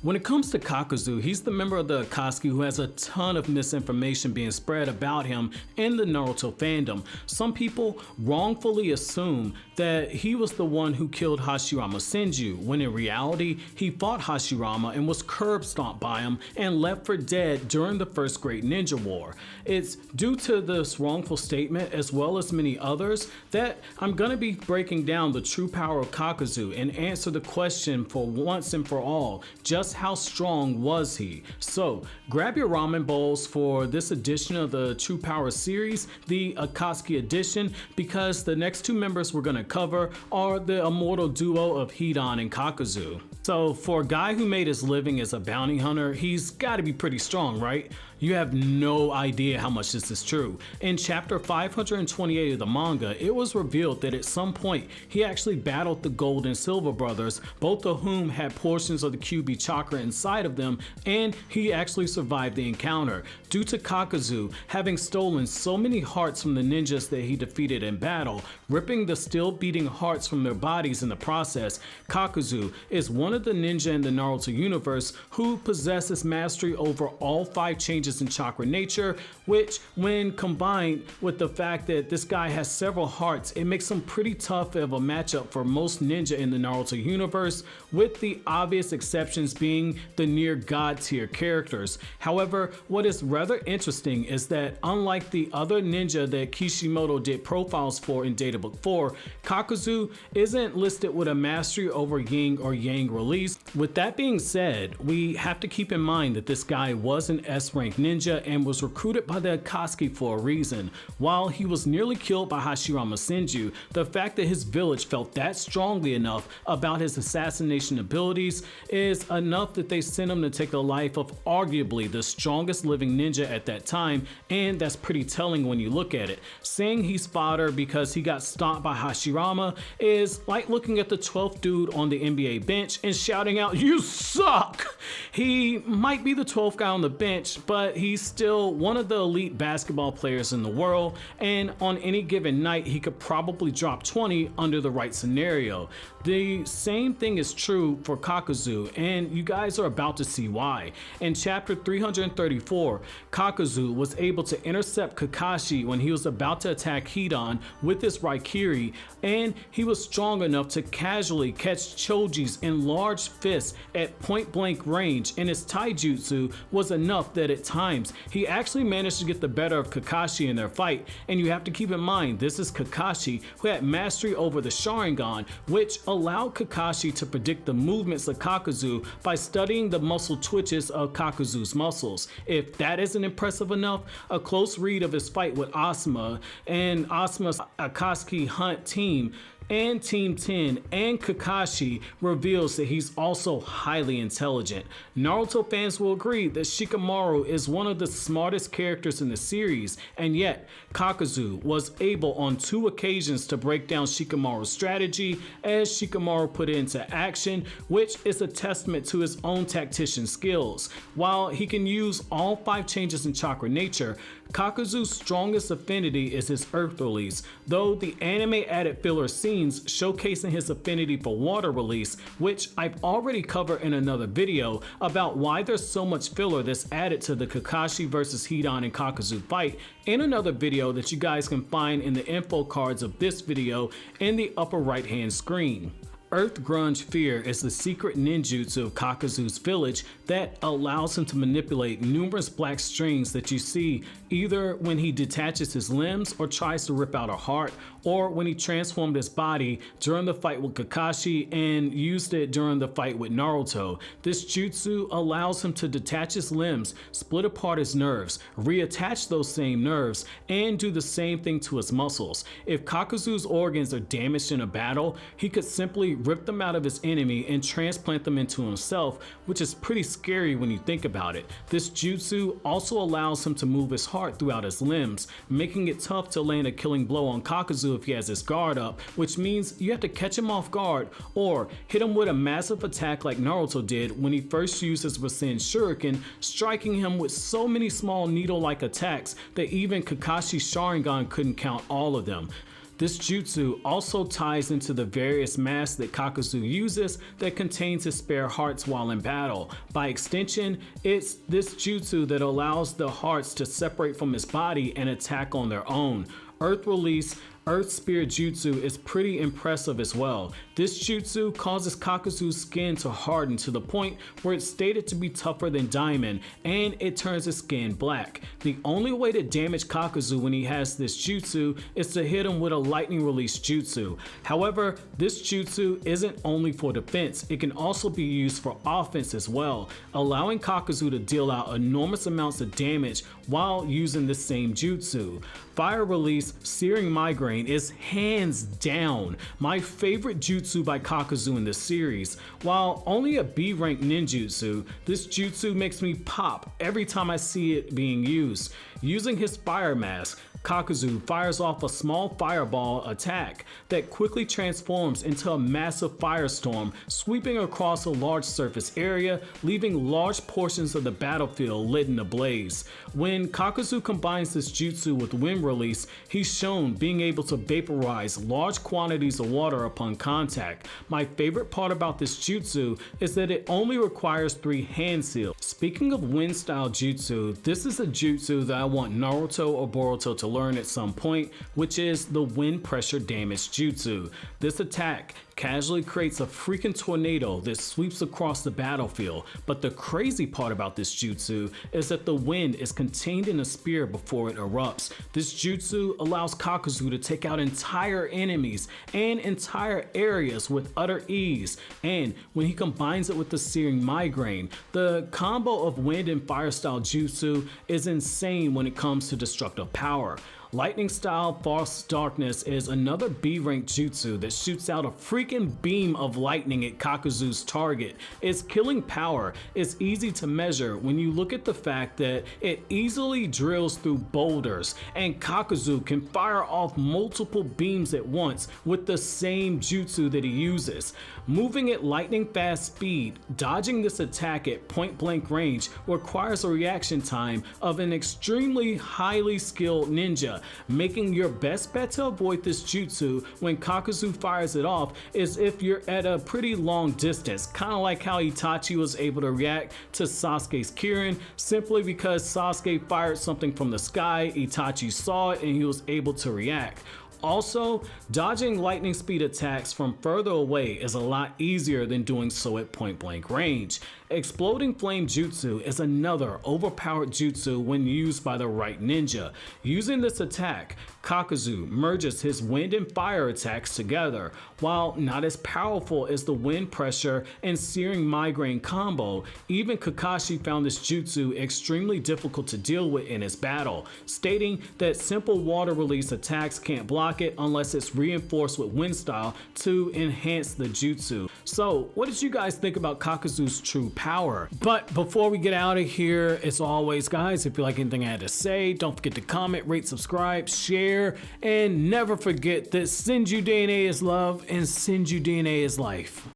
When it comes to Kakuzu, he's the member of the Akatsuki who has a ton of misinformation being spread about him in the Naruto fandom. Some people wrongfully assume that he was the one who killed Hashirama Senju, when in reality, he fought Hashirama and was curb stomped by him and left for dead during the First Great Ninja War. It's due to this wrongful statement, as well as many others, that I'm going to be breaking down the true power of Kakuzu and answer the question for once and for all, just how strong was he? So grab your ramen bowls for this edition of the True Power series, the Akatsuki edition, because the next two members we're going to cover are the immortal duo of Hidan and Kakuzu. So for a guy who made his living as a bounty hunter, he's got to be pretty strong, right? You have no idea how much this is true. In chapter 528 of the manga, it was revealed that at some point he actually battled the Gold and Silver brothers, both of whom had portions of the QB chakra inside of them, and he actually survived the encounter. Due to Kakuzu having stolen so many hearts from the ninjas that he defeated in battle, ripping the still beating hearts from their bodies in the process, Kakuzu is one of the ninja in the Naruto universe who possesses mastery over all 5 changes in chakra nature, which when combined with the fact that this guy has several hearts, it makes him pretty tough of a matchup for most ninja in the Naruto universe, with the obvious exceptions being the near god tier characters. However, what is rather interesting is that unlike the other ninja that Kishimoto did profiles for in Data Book 4, Kakuzu isn't listed with a mastery over yin or yang release. With that being said, we have to keep in mind that this guy was an S-rank ninja and was recruited by the Akatsuki for a reason. While he was nearly killed by Hashirama Senju, the fact that his village felt that strongly enough about his assassination abilities is enough that they sent him to take the life of arguably the strongest living ninja at that time, and that's pretty telling when you look at it. Saying he's fodder because he got stomped by Hashirama is like looking at the 12th dude on the NBA bench and shouting out, "You suck!" He might be the 12th guy on the bench, but he's still one of the elite basketball players in the world, and on any given night he could probably drop 20 under the right scenario. The same thing is true for Kakuzu, and you guys are about to see why. In chapter 334, Kakuzu was able to intercept Kakashi when he was about to attack Hidan with his Raikiri, and he was strong enough to casually catch Choji's enlarged fist at point blank range, and his taijutsu was enough that at times he actually managed to get the better of Kakashi in their fight. And you have to keep in mind, this is Kakashi who had mastery over the Sharingan, which allowed Kakashi to predict the movements of Kakuzu by studying the muscle twitches of Kakuzu's muscles. If that isn't impressive enough, a close read of his fight with Asuma and Asuma's Akatsuki Hunt team and Team 10 and Kakashi reveals that he's also highly intelligent. Naruto fans will agree that Shikamaru is one of the smartest characters in the series, and yet Kakuzu was able on 2 occasions to break down Shikamaru's strategy as Shikamaru put it into action, which is a testament to his own tactician skills. While he can use all 5 changes in chakra nature, Kakuzu's strongest affinity is his earth release, though the anime added filler scenes showcasing his affinity for water release, which I've already covered in another video about why there's so much filler that's added to the Kakashi versus Hidan and Kakuzu fight, in another video that you guys can find in the info cards of this video in the upper right hand screen. Earth Grunge Fear is the secret ninjutsu of Kakuzu's village that allows him to manipulate numerous black strings that you see either when he detaches his limbs or tries to rip out a heart, or when he transformed his body during the fight with Kakashi and used it during the fight with Naruto. This jutsu allows him to detach his limbs, split apart his nerves, reattach those same nerves, and do the same thing to his muscles. If Kakuzu's organs are damaged in a battle, he could simply rip them out of his enemy and transplant them into himself, which is pretty scary when you think about it. This jutsu also allows him to move his heart throughout his limbs, making it tough to land a killing blow on Kakuzu if he has his guard up, which means you have to catch him off guard or hit him with a massive attack like Naruto did when he first used his Rasen Shuriken, striking him with so many small needle-like attacks that even Kakashi's Sharingan couldn't count all of them. This jutsu also ties into the various masks that Kakuzu uses that contains his spare hearts while in battle. By extension, it's this jutsu that allows the hearts to separate from his body and attack on their own. Earth Release, Earth Spirit Jutsu is pretty impressive as well. This jutsu causes Kakuzu's skin to harden to the point where it's stated to be tougher than diamond, and it turns his skin black. The only way to damage Kakuzu when he has this jutsu is to hit him with a lightning release jutsu. However, this jutsu isn't only for defense, it can also be used for offense as well, allowing Kakuzu to deal out enormous amounts of damage while using the same jutsu. Fire Release, Searing Migraine is hands down my favorite jutsu by Kakuzu in the series. While only a B rank ninjutsu, this jutsu makes me pop every time I see it being used. Using his fire mask, Kakuzu fires off a small fireball attack that quickly transforms into a massive firestorm, sweeping across a large surface area, leaving large portions of the battlefield lit in a blaze. When Kakuzu combines this jutsu with Wind Release, he's shown being able to vaporize large quantities of water upon contact. My favorite part about this jutsu is that it only requires 3 hand seals. Speaking of wind style jutsu, this is a jutsu that I want Naruto or Boruto to learn at some point, which is the wind pressure damage jutsu. This attack casually creates a freaking tornado that sweeps across the battlefield, but the crazy part about this jutsu is that the wind is contained in a spear before it erupts. This jutsu allows Kakuzu to take out entire enemies and entire areas with utter ease, and when he combines it with the Searing Migraine, the combo of wind and fire style jutsu is insane when it comes to destructive power. Lightning style False Darkness is another B rank jutsu that shoots out a freaking beam of lightning at Kakuzu's target. Its killing power is easy to measure when you look at the fact that it easily drills through boulders, and Kakuzu can fire off multiple beams at once with the same jutsu that he uses. Moving at lightning fast speed, dodging this attack at point blank range requires a reaction time of an extremely highly skilled ninja. Making your best bet to avoid this jutsu when Kakuzu fires it off is if you're at a pretty long distance, kind of like how Itachi was able to react to Sasuke's Kirin. Simply because Sasuke fired something from the sky, Itachi saw it and he was able to react. Also, dodging lightning speed attacks from further away is a lot easier than doing so at point blank range. Exploding Flame Jutsu is another overpowered jutsu when used by the right ninja. Using this attack, Kakuzu merges his wind and fire attacks together. While not as powerful as the wind pressure and Searing Migraine combo, even Kakashi found this jutsu extremely difficult to deal with in his battle, stating that simple water release attacks can't block it unless it's reinforced with wind style to enhance the jutsu. So what did you guys think about Kakuzu's true power? But before we get out of here, as always guys, if you like anything I had to say, don't forget to comment, rate, subscribe, share, and never forget that Senju DNA is love and Senju DNA is life.